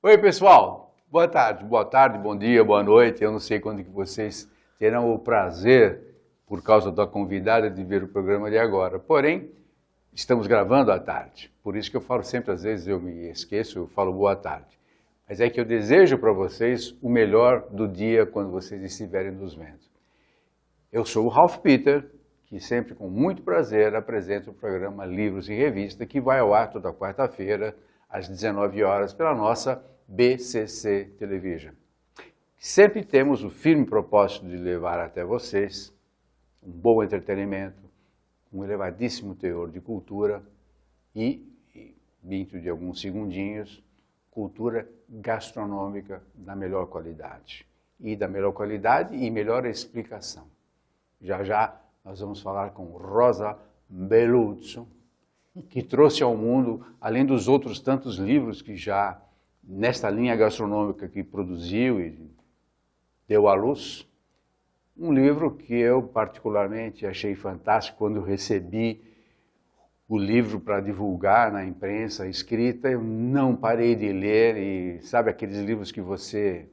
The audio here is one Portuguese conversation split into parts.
Oi, pessoal. Boa tarde, bom dia, boa noite. Eu não sei quando que vocês terão o prazer, por causa da convidada, de ver o programa de agora. Porém, estamos gravando à tarde. Por isso que eu falo sempre, às vezes eu me esqueço, eu falo boa tarde. Mas é que eu desejo para vocês o melhor do dia quando vocês estiverem nos vendo. Eu sou o Ralph Peter, que sempre com muito prazer apresento o programa Livros e Revista, que vai ao ar toda quarta-feira, às 19 horas, pela nossa BCC Television. Sempre temos o firme propósito de levar até vocês um bom entretenimento, um elevadíssimo teor de cultura e, dentro de alguns segundinhos, cultura gastronômica da melhor qualidade. E da melhor qualidade e melhor explicação. Já já nós vamos falar com Rosa Beluzzo, que trouxe ao mundo, além dos outros tantos livros que já, nesta linha gastronômica que produziu e deu à luz, um livro que eu particularmente achei fantástico quando recebi o livro para divulgar na imprensa escrita. Eu não parei de ler e sabe aqueles livros que você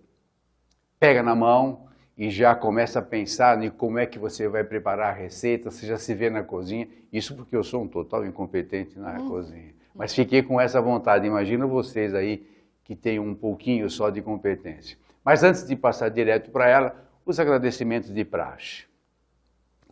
pega na mão e já começa a pensar em como é que você vai preparar a receita, você já se vê na cozinha. Isso porque eu sou um total incompetente na cozinha. Mas fiquei com essa vontade. Imagina vocês aí que têm um pouquinho só de competência. Mas antes de passar direto para ela, os agradecimentos de praxe,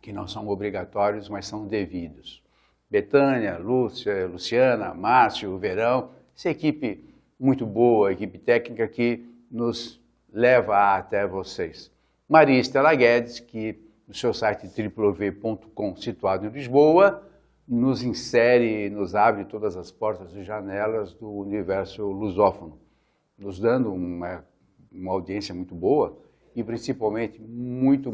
que não são obrigatórios, mas são devidos. Betânia, Lúcia, Luciana, Márcio, Verão, essa equipe muito boa, equipe técnica que nos leva até vocês. Maria Estela Guedes, que no seu site www.com, situado em Lisboa, nos insere, nos abre todas as portas e janelas do universo lusófono, nos dando uma audiência muito boa e principalmente muito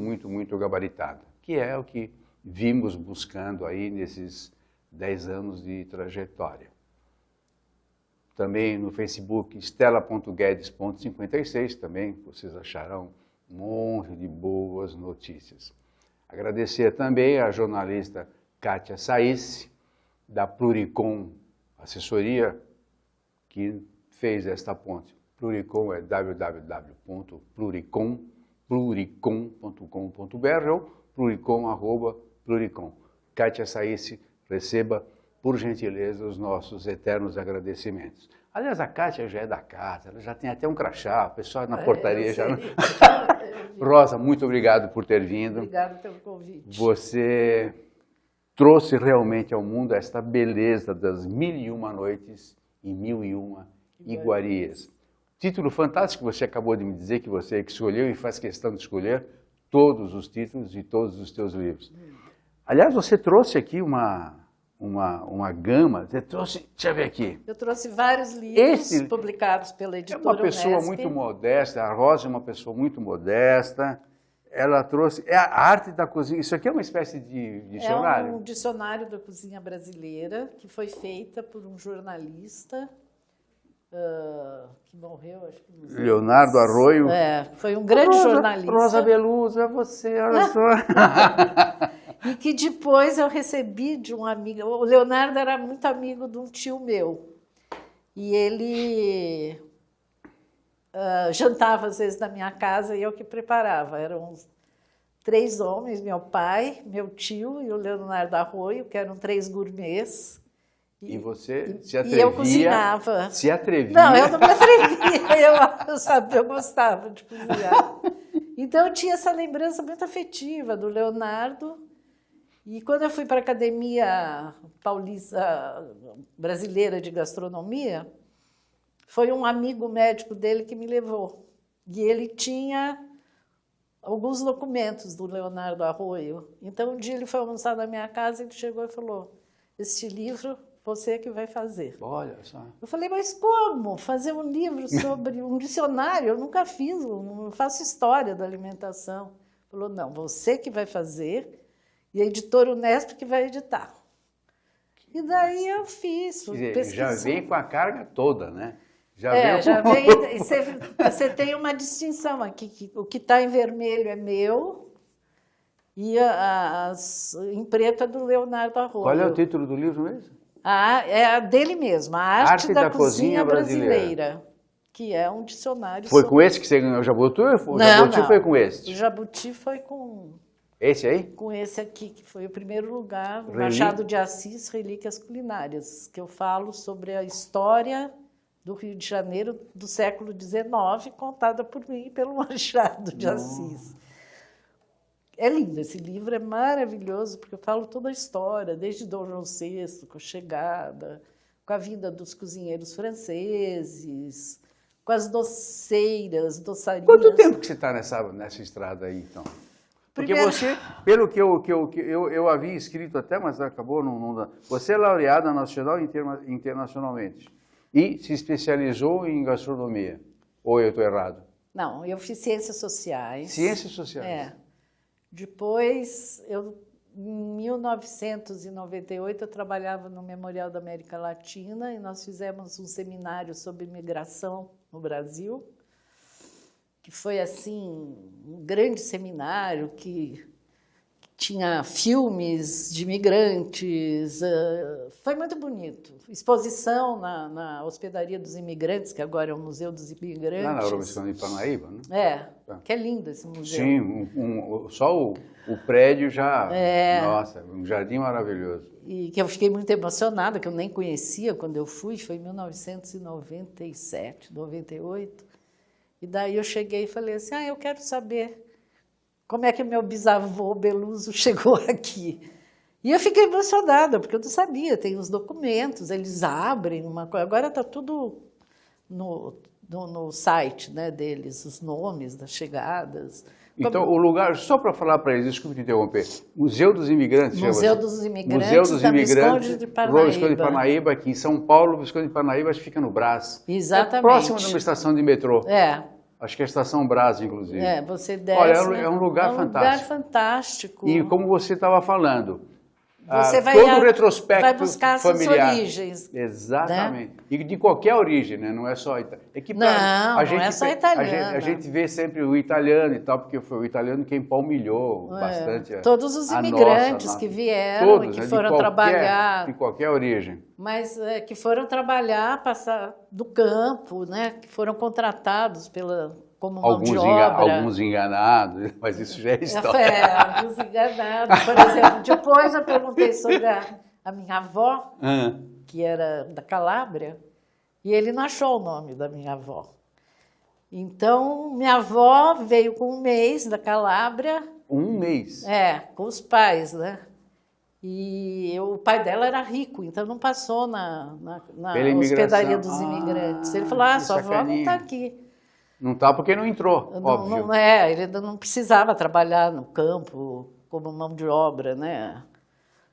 gabaritada, que é o que vimos buscando aí nesses 10 anos de trajetória. Também no Facebook, stella.guedes.56, também vocês acharão um monte de boas notícias. Agradecer também à jornalista Kátia Saisse, da Pluricom Assessoria, que fez esta ponte. Pluricom é www.pluricom.com.br ou pluricom@pluricom. Kátia Saisse, receba, por gentileza, os nossos eternos agradecimentos. Aliás, a Kátia já é da casa, ela já tem até um crachá, o pessoal na portaria já... Rosa, muito obrigado por ter vindo. Obrigada pelo convite. Você trouxe realmente ao mundo esta beleza das 1001 noites e 1001 iguarias. Título fantástico que você acabou de me dizer que você escolheu e faz questão de escolher todos os títulos de todos os teus livros. Aliás, você trouxe aqui uma gama, você trouxe, deixa eu ver aqui. Eu trouxe vários livros publicados pela editora É uma pessoa Unesp. muito modesta, a Rosa é uma pessoa muito modesta, ela trouxe, é a arte da cozinha, isso aqui é uma espécie de dicionário? É um dicionário da cozinha brasileira, que foi feita por um jornalista, que morreu, acho que nos Leonardo Arroio. Foi um grande jornalista. Rosa Beluzzo, é você, olha só. E que depois eu recebi de um amigo. O Leonardo era muito amigo de um tio meu. E ele jantava às vezes na minha casa e eu que preparava. Eram 3 homens, meu pai, meu tio e o Leonardo Arroio, que eram 3 gourmets. E você se atrevia? E eu cozinhava. Se atrevia? Não, eu não me atrevia. Eu gostava de cozinhar. Então eu tinha essa lembrança muito afetiva do Leonardo. E quando eu fui para a Academia Paulista Brasileira de Gastronomia, foi um amigo médico dele que me levou. E ele tinha alguns documentos do Leonardo Arroio. Então, um dia ele foi almoçar na minha casa e ele chegou e falou: "Este livro, você que vai fazer." Olha só. Eu falei: "Mas como? Fazer um livro sobre um dicionário? Eu nunca fiz, não faço história da alimentação." Ele falou: "Não, você que vai fazer e a editora Unesp que vai editar." E daí eu fiz. Já vem com a carga toda, né? Já vem. Você tem uma distinção aqui, que o que está em vermelho é meu e em preto é do Leonardo Arroio. Qual é o título do livro mesmo? É a dele mesmo, A Arte da Cozinha Brasileira. que é um dicionário... Foi com esse que você ganhou o Jabuti? O Jabuti foi com esse? O Jabuti foi com... Esse aí? Com esse aqui, que foi o primeiro lugar, Machado de Assis, Relíquias Culinárias, que eu falo sobre a história do Rio de Janeiro do século XIX, contada por mim e pelo Machado de Assis. É lindo, esse livro é maravilhoso, porque eu falo toda a história, desde Dom João VI, com a chegada, com a vinda dos cozinheiros franceses, com as doceiras, doçarinas. Quanto tempo que você está nessa estrada aí, então? Porque você, pelo que eu havia escrito até, mas acabou não... Você é laureada nacional e internacionalmente e se especializou em gastronomia. Ou eu estou errado? Não, eu fiz Ciências Sociais. Ciências Sociais. É. Depois, em 1998, eu trabalhava no Memorial da América Latina e nós fizemos um seminário sobre imigração no Brasil, que foi, assim, um grande seminário que tinha filmes de imigrantes, foi muito bonito. Exposição na Hospedaria dos Imigrantes, que agora é o Museu dos Imigrantes. Lá na Rua Visconde de Parnaíba, né? É, que é lindo esse museu. Sim, só o prédio já... Nossa, um jardim maravilhoso. E que eu fiquei muito emocionada, que eu nem conhecia quando eu fui, foi em 1997, 98. E daí eu cheguei e falei assim, eu quero saber como é que meu bisavô Beluso chegou aqui. E eu fiquei emocionada, porque eu não sabia, tem os documentos, eles abrem uma coisa. Agora está tudo no site, né, deles, os nomes das chegadas. Então, o lugar, só para falar para eles, desculpe te interromper, Museu dos Imigrantes. Museu dos Imigrantes, Museu dos Imigrantes, Visconde de Parnaíba. Visconde de Parnaíba, aqui em São Paulo, Visconde de Parnaíba, acho que fica no Brás. Exatamente. É próximo de uma estação de metrô. É. Acho que é a Estação Brás, inclusive. É, você desce... Olha, é um lugar fantástico. É um lugar fantástico. E como você estava falando, você todo o retrospecto vai buscar familiar. Essas origens. Exatamente. Né? E de qualquer origem, né? Não é só italiano. É que não é só italiano. A gente vê sempre o italiano e tal, porque foi o italiano quem palmilhou bastante todos os imigrantes que vieram todos, e que foram trabalhar. De qualquer origem. Mas que foram trabalhar, passar do campo, né? Que foram contratados como mão de obra. Alguns enganados, mas isso já é história. Alguns enganados. Por exemplo, depois eu perguntei sobre a minha avó, que era da Calábria, e ele não achou o nome da minha avó. Então, minha avó veio com 1 mês da Calábria. 1 mês? Com os pais, né? E o pai dela era rico, então não passou na Hospedaria dos Imigrantes. Ele falou, sua avó não está aqui. Não está porque não entrou, óbvio. Ele ainda não precisava trabalhar no campo como mão de obra, né?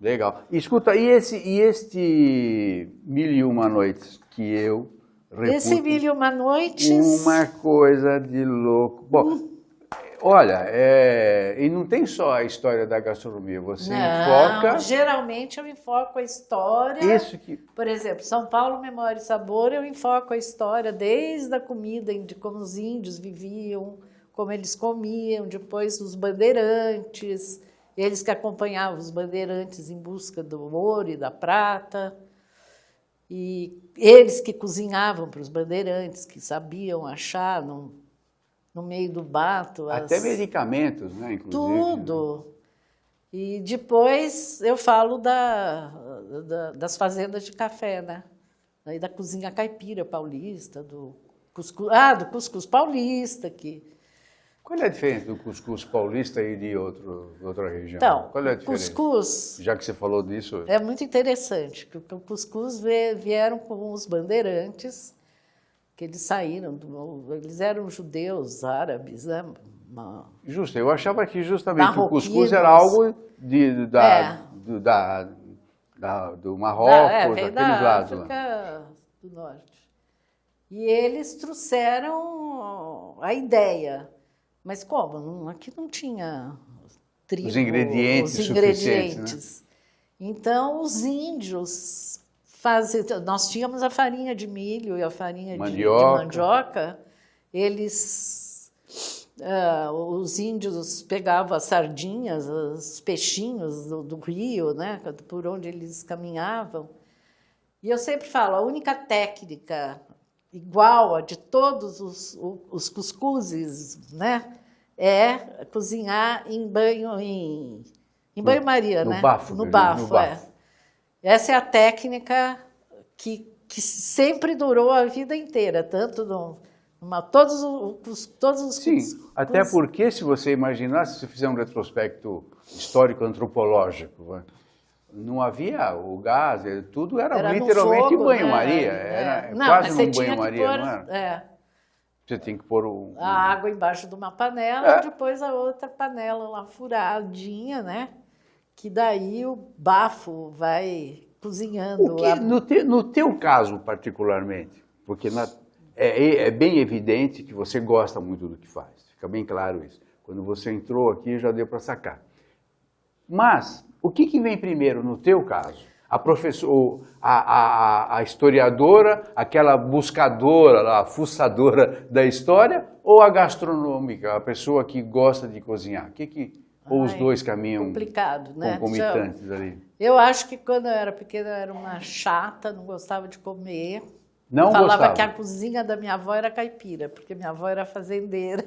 Legal. Escuta, e este 1001 Noites que eu reputo... Esse 1001 Noites... Uma coisa de louco. Bom, olha, e não tem só a história da gastronomia, você enfoca... Geralmente eu enfoco a história... Isso que... Por exemplo, São Paulo, Memória e Sabor, eu enfoco a história desde a comida, de como os índios viviam, como eles comiam, depois os bandeirantes, eles que acompanhavam os bandeirantes em busca do ouro e da prata, e eles que cozinhavam para os bandeirantes, que sabiam achar no meio do mato. Até medicamentos, né, inclusive. Tudo. E depois eu falo das fazendas de café, né? Aí da cozinha caipira paulista, do cuscuz paulista. Qual é a diferença do cuscuz paulista e de outra região? Então, qual é a diferença? Cuscuz... Já que você falou disso... É muito interessante, porque o cuscuz vieram com os bandeirantes, que eles saíram, eles eram judeus, árabes, né? Justo, eu achava que justamente o cuscuz era algo do Marrocos, daqueles lados. África do Norte. E eles trouxeram a ideia, mas como? Aqui não tinha trigo, os ingredientes suficientes, né? Então os índios nós tínhamos a farinha de milho e a farinha de mandioca. Os índios pegavam as sardinhas, os peixinhos do rio, né, por onde eles caminhavam. E eu sempre falo, a única técnica igual a de todos os cuscuzes, né? É cozinhar em banho-maria, né? Bafo, no bafo, é. Essa é a técnica que sempre durou a vida inteira, tanto todos os Sim, até porque se você imaginar, se você fizer um retrospecto histórico-antropológico, não havia o gás, tudo era literalmente banho-maria, era quase um banho-maria, não era? Você tem que pôr a água embaixo de uma panela, depois a outra panela lá furadinha, né? Que daí o bafo vai cozinhando. No teu caso particularmente, porque é bem evidente que você gosta muito do que faz, fica bem claro isso. Quando você entrou aqui já deu para sacar. Mas o que vem primeiro no teu caso? A historiadora, aquela buscadora, a fuçadora da história, ou a gastronômica, a pessoa que gosta de cozinhar? Ou os dois caminham complicado, né? Concomitantes ali? Eu acho que quando eu era pequena eu era uma chata, não gostava de comer. Não Falava gostava. que a cozinha da minha avó era caipira, porque minha avó era fazendeira.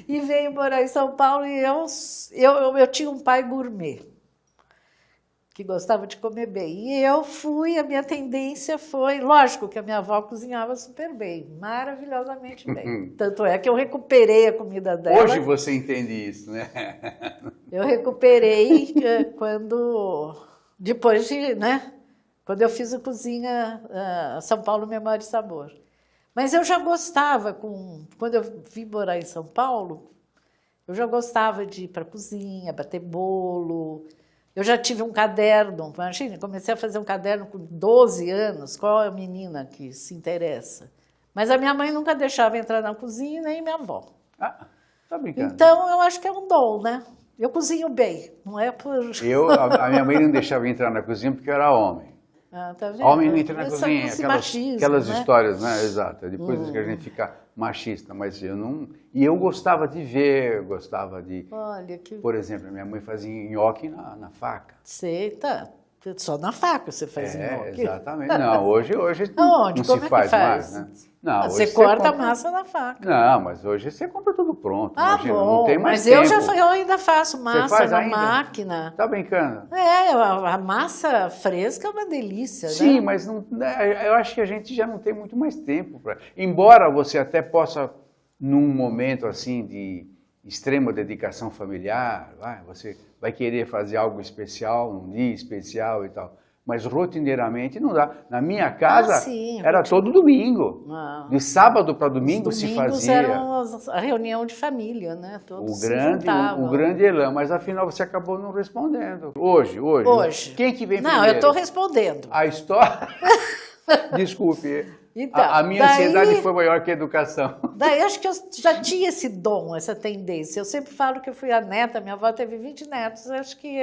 E veio morar em São Paulo e eu tinha um pai gourmet, que gostava de comer bem. E a minha tendência foi, lógico que a minha avó cozinhava super bem, maravilhosamente bem. Tanto é que eu recuperei a comida dela. Hoje você entende isso, né? Eu recuperei depois de, né? Quando eu fiz a cozinha São Paulo Memória e Sabor. Mas eu já gostava, quando eu vim morar em São Paulo, eu já gostava de ir para a cozinha, bater bolo. Eu já tive um caderno, imagina, comecei a fazer um caderno com 12 anos, qual é a menina que se interessa? Mas a minha mãe nunca deixava entrar na cozinha, nem minha avó. Ah, tá brincando. Então, eu acho que é um dom, né? Eu cozinho bem, não é por... A minha mãe não deixava entrar na cozinha porque eu era homem. Tá vendo? Homem não entra na cozinha, aquelas né? histórias, né? Exato. Depois que a gente fica machista, mas eu não... E eu gostava de ver, gostava de... Olha, Por exemplo, minha mãe fazia nhoque na faca. Você tá... Só na faca você faz nhoque. Exatamente. Não, hoje Aonde? não Como se é faz que faz? mais, né? Não, você corta a massa na faca. Não, mas hoje você compra tudo pronto. Imagina, bom, não tem mais mas tempo. eu ainda faço massa na máquina. Tá brincando? A massa fresca é uma delícia, Sim, né? mas eu acho que a gente já não tem muito mais tempo. Embora você até possa, num momento assim de extrema dedicação familiar, você vai querer fazer algo especial, num dia especial e tal. Mas rotineiramente não dá. Na minha casa era todo domingo. De sábado para domingo se fazia. Eram a reunião de família, né? Todos o grande elan, mas afinal você acabou não respondendo. Hoje. Quem que vem primeiro? Não, eu estou respondendo. A história... Desculpe. Então, a minha ansiedade foi maior que a educação. Daí acho que eu já tinha esse dom, essa tendência. Eu sempre falo que eu fui a neta, minha avó teve 20 netos, acho que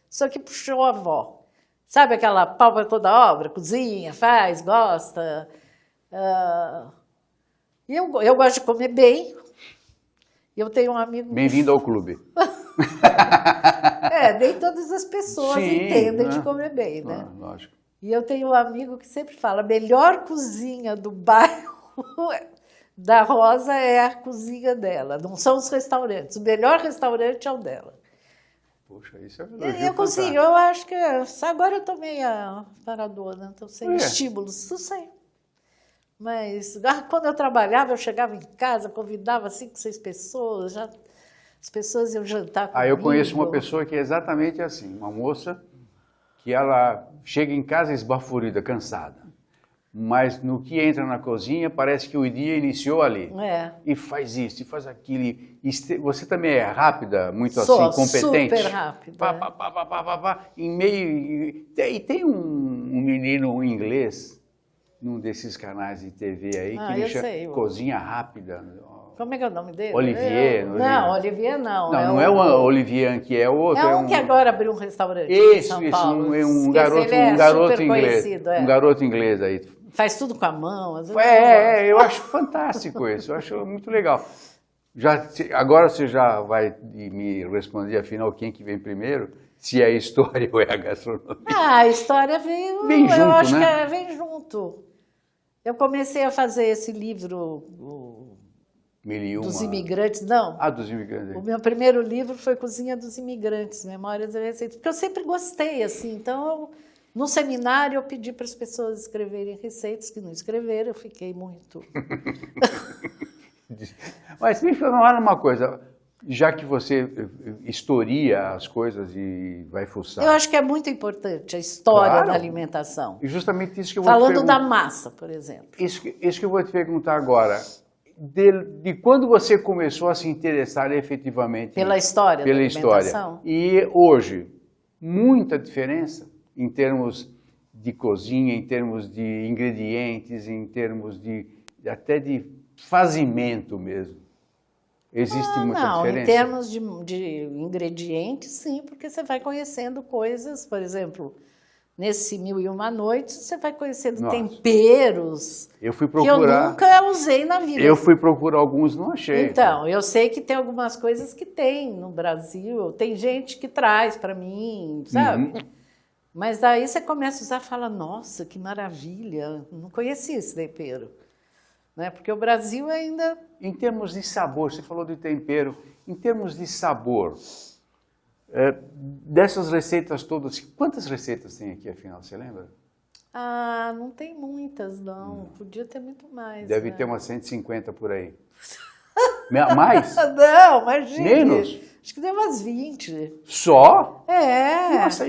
só que puxou a avó. Sabe aquela pau para toda obra? Cozinha, faz, gosta. E eu gosto de comer bem. Eu tenho um amigo... Bem-vindo ao clube. Nem todas as pessoas entendem de comer bem, né? Lógico. E eu tenho um amigo que sempre fala, a melhor cozinha do bairro da Rosa é a cozinha dela, não são os restaurantes. O melhor restaurante é o dela. Poxa, isso é elogio. Eu cozinho, eu acho que... Agora eu tô meio paradona, estou sem estímulos, não sei. Mas quando eu trabalhava, eu chegava em casa, convidava 5, 6 pessoas, as pessoas iam jantar comigo. Eu conheço uma pessoa que é exatamente assim, uma moça que ela chega em casa esbaforida, cansada. Mas no que entra na cozinha, parece que o dia iniciou ali. E faz isso, e faz aquilo. Você também é rápida, muito assim, competente? Super rápida. E tem um menino inglês, num desses canais de TV aí, que ele chama Cozinha Rápida. Como é que é o nome dele? Olivier. Não, Olivier não. Não é o Olivier que é o outro. É um que agora abriu um restaurante em São Paulo. Um garoto inglês. Um garoto inglês aí. Faz tudo com a mão. Eu acho fantástico isso, eu acho muito legal. Agora você já vai me responder, afinal, quem que vem primeiro? Se é a história ou é a gastronomia? A história vem junto, eu acho, né? Que vem junto. Eu comecei a fazer esse livro dos imigrantes, não. Ah, dos imigrantes. O meu primeiro livro foi Cozinha dos Imigrantes, Memórias e Receitas, porque eu sempre gostei, assim, então, no seminário eu pedi para as pessoas escreverem receitas, que não escreveram, eu fiquei muito... Mas me fala uma coisa, já que você historia as coisas e vai fuçar... Eu acho que é muito importante a história Claro. da alimentação. E justamente isso que eu vou te Falando perguntar. da massa, por exemplo. Isso que eu vou te perguntar agora. De quando você começou a se interessar efetivamente Pela história pela da história. alimentação. E hoje, muita diferença em termos de cozinha, em termos de ingredientes, em termos até de fazimento mesmo. Existe muita diferença? Em termos de ingredientes, sim, porque você vai conhecendo coisas, por exemplo, nesse 1001 Noites, você vai conhecendo Nossa. temperos Eu fui que eu procurar. nunca usei na vida. Eu fui procurar alguns, não achei. Então, eu sei que tem algumas coisas que tem no Brasil, tem gente que traz para mim, sabe? Uhum. Mas daí você começa a usar e fala, nossa, que maravilha, não conhecia esse tempero. Né? Porque o Brasil ainda... Em termos de sabor, você falou de tempero, em termos de sabor, dessas receitas todas, quantas receitas tem aqui, afinal, você lembra? Ah, não tem muitas, não. Podia ter muito mais. Deve né? ter umas 150 por aí. Mais? Não, imagina. Menos? Acho que deu umas 20. Só? É. Nossa,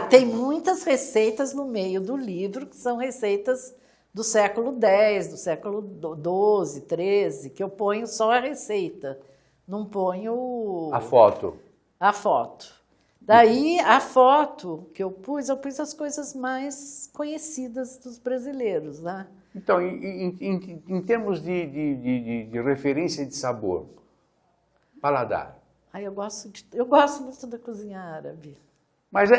tem muitas receitas no meio do livro que são receitas do século X, do século XII, XIII, que eu ponho só a receita, não ponho... A foto. A foto. Daí, a foto que eu pus as coisas mais conhecidas dos brasileiros, né? Então, em termos de referência de sabor, paladar. Eu gosto muito da cozinha árabe. Mas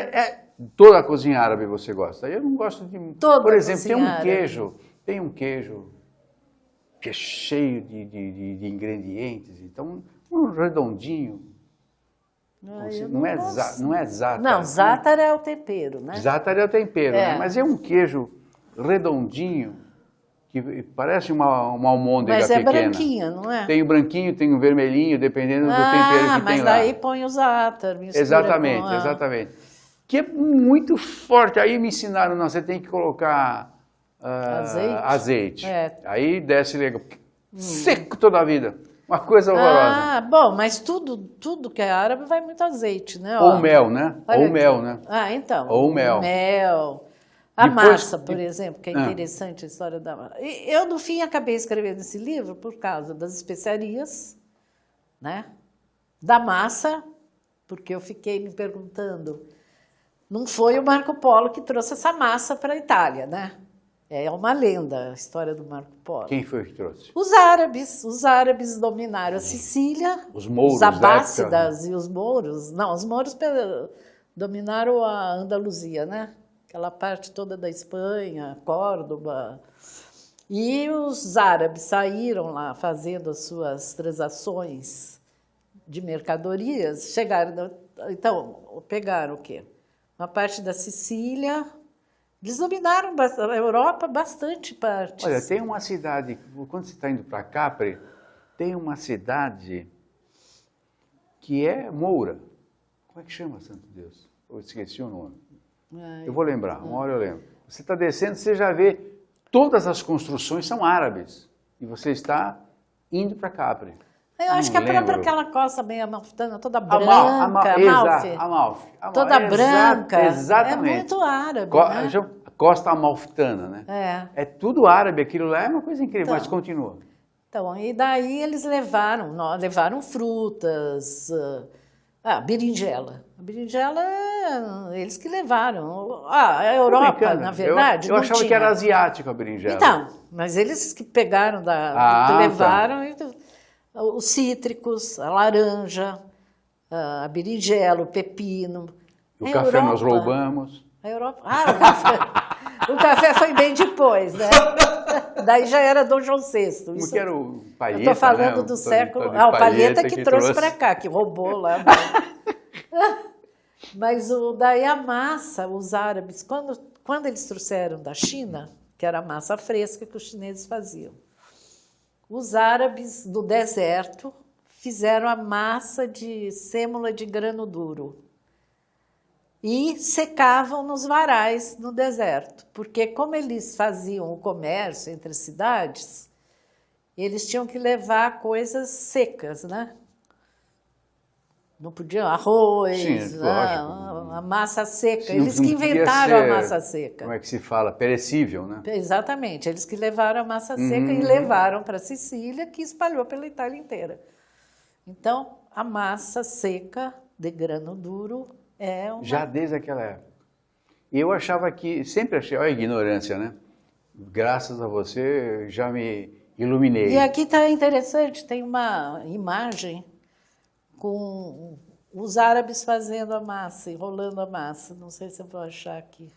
toda a cozinha árabe você gosta? Eu não gosto de... Toda por exemplo, cozinha tem um queijo que é cheio de ingredientes, então um redondinho. Não é za'atar. Não, za'atar é o tempero, né? Za'atar é o tempero, né? Mas é um queijo redondinho, que parece uma almôndega pequena. Mas é branquinha, não é? Tem o branquinho, tem o vermelhinho, dependendo do tempero que tem lá. Mas daí põe o za'atar. Exatamente. Que é muito forte. Aí me ensinaram, não, você tem que colocar azeite. Aí desce legal. Seco toda a vida. Uma coisa horrorosa. Bom, mas tudo que é árabe vai muito azeite, né? Ou mel, né? Ou mel, né? Então. Ou mel. A massa, por exemplo, que é interessante a história da massa. Eu, no fim, acabei escrevendo esse livro por causa das especiarias, né? Da massa, porque eu fiquei me perguntando, não foi o Marco Polo que trouxe essa massa para a Itália, né? É uma lenda a história do Marco Polo. Quem foi que trouxe? Os árabes dominaram a Sicília, os mouros, os abássidas e os mouros. Não, os mouros dominaram a Andaluzia, né? Aquela parte toda da Espanha, Córdoba. E os árabes saíram lá fazendo as suas transações de mercadorias, então, pegaram o quê? Uma parte da Sicília. Eles dominaram a Europa bastante parte. Olha, tem uma cidade, quando você está indo para Capri, tem uma cidade que é moura. Como é que chama, santo Deus? Eu esqueci o nome. Eu vou lembrar, uma hora eu lembro. Você está descendo, você já vê, todas as construções são árabes. E você está indo para Capri. Eu acho que é para aquela costa bem amalfitana, toda branca, Amalfi. Toda branca. Exatamente. É muito árabe, né? Costa amalfitana, né? É tudo árabe, aquilo lá é uma coisa incrível, mas continua. Então, e daí eles levaram frutas, berinjela. A berinjela, eles que levaram. A Europa, na verdade, eu achava que era asiático a berinjela. Então, mas eles que pegaram, levaram... Os cítricos, a laranja, a berinjela, o pepino. O café nós roubamos. A Europa... o café foi bem depois, né? Daí já era Dom João VI. Como que era o Palheta, eu estou falando do século... o Palheta que trouxe para cá, que roubou lá. Mas daí a massa, os árabes, quando eles trouxeram da China, que que era a massa fresca que os chineses faziam. Os árabes do deserto fizeram a massa de sêmola de grano duro e secavam nos varais no deserto, porque como eles faziam o comércio entre as cidades, eles tinham que levar coisas secas, né? Não podiam arroz, Sim, a massa seca. Sim, eles não que podia inventaram ser, a massa seca. Como é que se fala? Perecível, né? Exatamente, eles que levaram a massa seca e levaram para Sicília, que espalhou pela Itália inteira. Então, a massa seca de grano duro é uma... Já desde aquela época. E eu achava que, sempre achei, olha a ignorância, né? Graças a você, já me iluminei. E aqui está interessante, tem uma imagem com os árabes fazendo a massa, enrolando a massa. Não sei se eu vou achar aqui.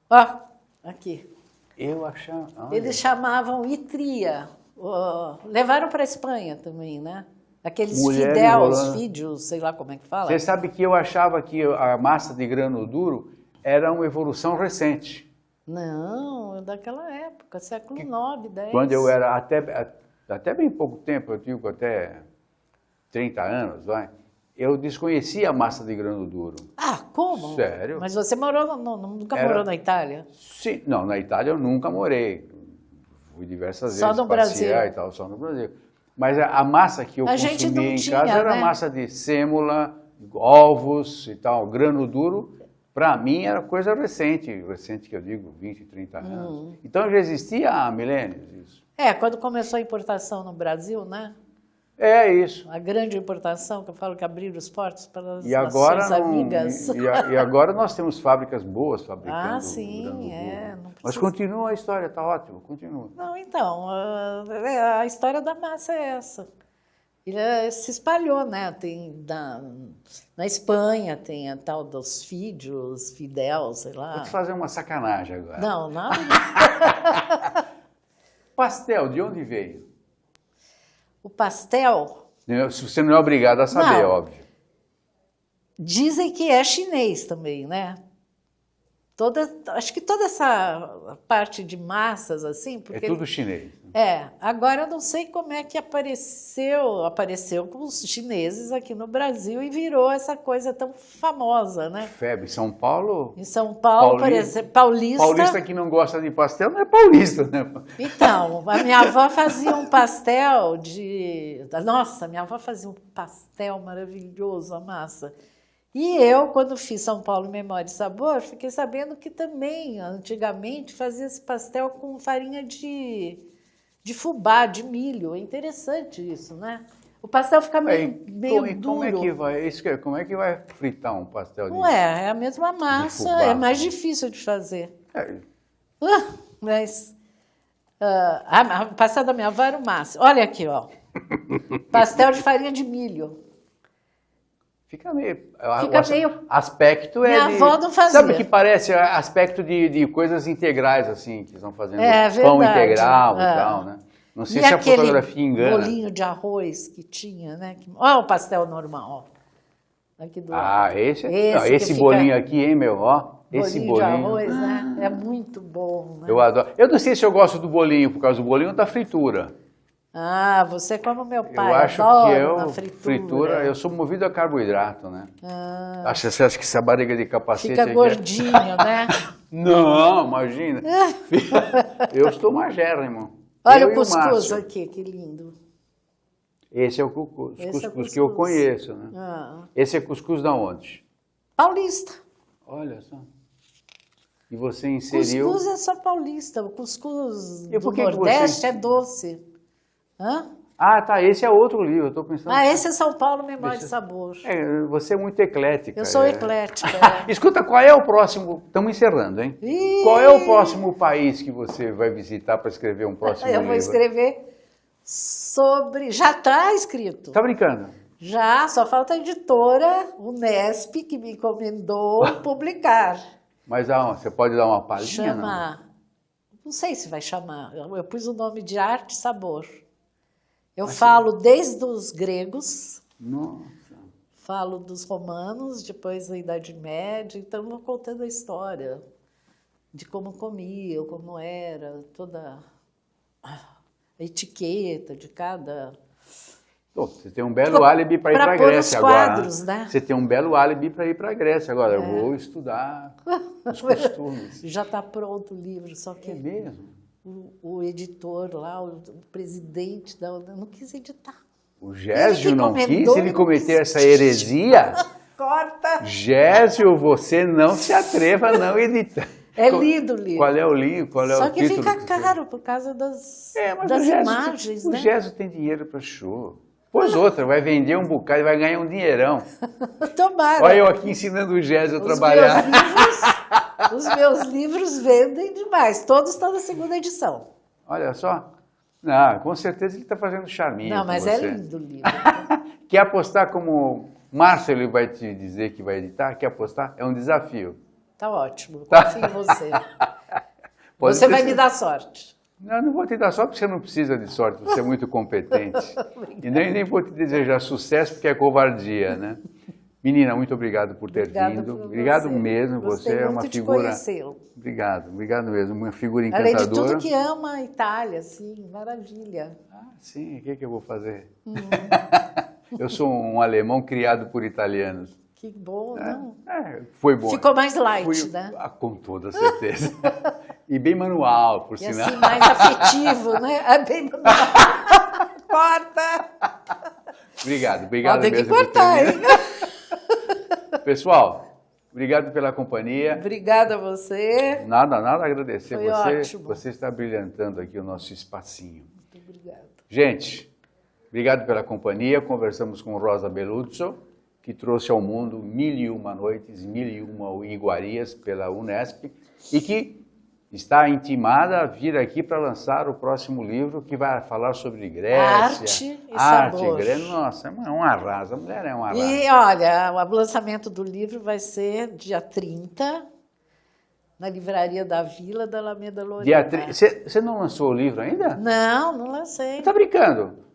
Ó, aqui. Eu achava... Olha. Eles chamavam itria. Levaram para a Espanha também, né? Aqueles fidéus, sei lá como é que fala. Você sabe que eu achava que a massa de grano duro era uma evolução recente. Não, daquela época, século IX, X. Quando eu era até bem pouco tempo, eu digo até 30 anos, vai, eu desconhecia a massa de grano duro. Ah, como? Sério? Mas você nunca morou na Itália? Sim, não, na Itália eu nunca morei. Fui diversas Só vezes no Brasil. passear e tal, só no Brasil. Mas a massa que eu consumia em casa era massa de sêmola, ovos e tal, grano duro. Para mim era coisa recente que eu digo, 20, 30 anos. Então já existia há milênios isso. Quando começou a importação no Brasil, né? É isso. A grande importação, que eu falo que abriram os portos para as nações amigas. E agora nós temos fábricas boas fabricando. Ah, sim, não Mas continua a história, tá ótimo, continua. Não, então, a história da massa é essa. Ele se espalhou, né? Tem na Espanha tem a tal dos fidel, sei lá. Vou te fazer uma sacanagem agora. Não, nada. Pastel, de onde veio? O pastel... Você não é obrigado a saber, não. Óbvio. Dizem que é chinês também, né? Acho que toda essa parte de massas, assim... Porque é tudo chinês. Agora eu não sei como é que apareceu com os chineses aqui no Brasil e virou essa coisa tão famosa, né? Febre, São Paulo... Em São Paulo, por exemplo, paulista... Paulista que não gosta de pastel não é paulista, né? Então, a minha avó fazia um pastel de... Nossa, minha avó fazia um pastel maravilhoso, a massa. E eu, quando fiz São Paulo Memória e Sabor, fiquei sabendo que também, antigamente, fazia esse pastel com farinha de fubá, de milho. É interessante isso, né? O pastel fica meio duro. Como é que vai fritar um pastel de Não é a mesma massa, é mais difícil de fazer. Mas o pastel da minha avó era o máximo. Olha aqui, ó. Pastel de farinha de milho. Fica meio... Aspecto minha avó não fazia. Sabe que parece aspecto de coisas integrais, assim, que estão fazendo verdade. Pão integral e tal, né? Não sei se a fotografia engana. Bolinho de arroz que tinha, né? Olha o pastel normal, ó. Aqui do lado. Esse bolinho aqui, hein, meu? Ó, esse bolinho de arroz, né? É muito bom, né? Eu adoro. Eu não sei se eu gosto do bolinho, por causa do bolinho da fritura. Ah, você como meu pai, eu acho adoro que fritura, eu sou movido a carboidrato, né? Você acha que essa barriga de capacete... Fica gordinho, né? Não, imagina. Eu estou magérrimo. Olha o cuscuz aqui, que lindo. Esse é o cuscuz que eu conheço, né? Esse é cuscuz da onde? Paulista. Olha só. E você inseriu... Cuscuz é só paulista, o cuscuz do Nordeste é doce. Hã? Ah, tá, esse é outro livro, eu estou pensando... esse é São Paulo Memória e Sabor. Você é muito eclética. Eu sou eclética. Escuta, qual é o próximo... Estamos encerrando, hein? Qual é o próximo país que você vai visitar para escrever um próximo livro? Eu vou escrever sobre... Já está escrito. Tá brincando? Já, só falta a editora Unesp, que me encomendou publicar. Mas você pode dar uma palhinha? Não sei se vai chamar. Eu pus o nome de Arte e Sabor. Eu falo desde os gregos, falo dos romanos, depois da Idade Média, então vou contando a história de como comia, como era, toda a etiqueta de cada... Você tem um belo álibi para ir para a Grécia quadros, agora. Né? Você tem um belo álibi para ir para a Grécia agora. Eu vou estudar os costumes. Já está pronto o livro, só que... É mesmo? O editor lá, o presidente da ONU, não quis editar. O Gésio não quis? Ele cometeu essa heresia? Corta! Gésio, você não se atreva a não editar. É lindo o livro. Qual é o livro? Qual é Só o que título? fica caro por causa das imagens, né? O Gésio tem dinheiro para show. Pois outra, vai vender um bocado e vai ganhar um dinheirão. Tomara. Olha eu aqui ensinando o Gésio a trabalhar. Os meus livros vendem demais. Todos estão na segunda edição. Olha só. Não, com certeza ele está fazendo charminho. Não, mas com você. É lindo o livro. Quer apostar como Márcio ele vai te dizer que vai editar? Quer apostar? É um desafio. Tá ótimo. Confio em você. Você vai me dar sorte. Não vou te dar sorte porque você não precisa de sorte, você é muito competente. E nem vou te desejar sucesso porque é covardia, né? Menina, muito obrigado por ter vindo. Obrigado mesmo, você é uma figura... Obrigado mesmo, uma figura encantadora. Além de tudo que ama a Itália, assim, maravilha. Ah, sim, o que eu vou fazer? Eu sou um alemão criado por italianos. Que bom, não? Foi bom. Ficou mais light, né? Com toda certeza. E bem manual, por sinal. Assim, mais afetivo, né? É bem manual. Corta! Obrigado Tem mesmo. Que cortar, hein? Pessoal, obrigado pela companhia. Obrigada a você. Nada, agradecer. Foi ótimo. Você está brilhantando aqui o nosso espacinho. Muito obrigada. Gente, obrigado pela companhia. Conversamos com Rosa Beluzzo, que trouxe ao mundo 1001 noites, 1001 iguarias pela Unesp e que está intimada a vir aqui para lançar o próximo livro que vai falar sobre Grécia. Arte e sabor. Grécia. Nossa, é um arraso. A mulher é um arraso. E olha, o lançamento do livro vai ser dia 30, na Livraria da Vila da Alameda Lorena. Você não lançou o livro ainda? Não lancei. Você está brincando?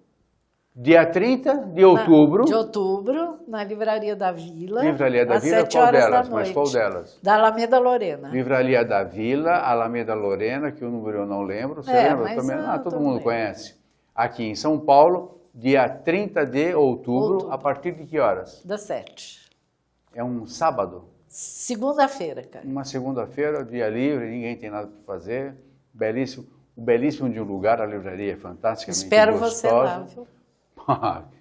Dia 30 de outubro. De outubro, na Livraria da Vila. Livraria da Vila, qual delas? Mas qual delas? Da Alameda Lorena. Livraria da Vila, Alameda Lorena, que o número eu não lembro. Você lembra? Mas também? Todo mundo conhece. Aqui em São Paulo, dia 30 de outubro, a partir de que horas? Das 7. É um sábado? Segunda-feira, cara. Uma segunda-feira, dia livre, ninguém tem nada para fazer. Belíssimo. O belíssimo de um lugar, a livraria é fantasticamente Espero gostosa. Você lá, viu?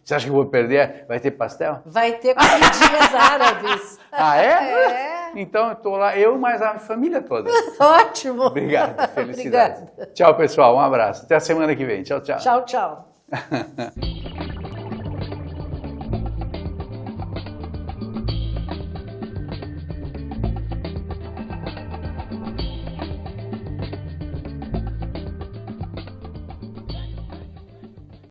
Você acha que eu vou perder? Vai ter pastel? Vai ter comidinhas árabes. Ah, é? Então eu estou lá, eu mais a família toda. Ótimo. Obrigado, felicidade. Tchau, pessoal, um abraço. Até a semana que vem. Tchau, tchau. Tchau.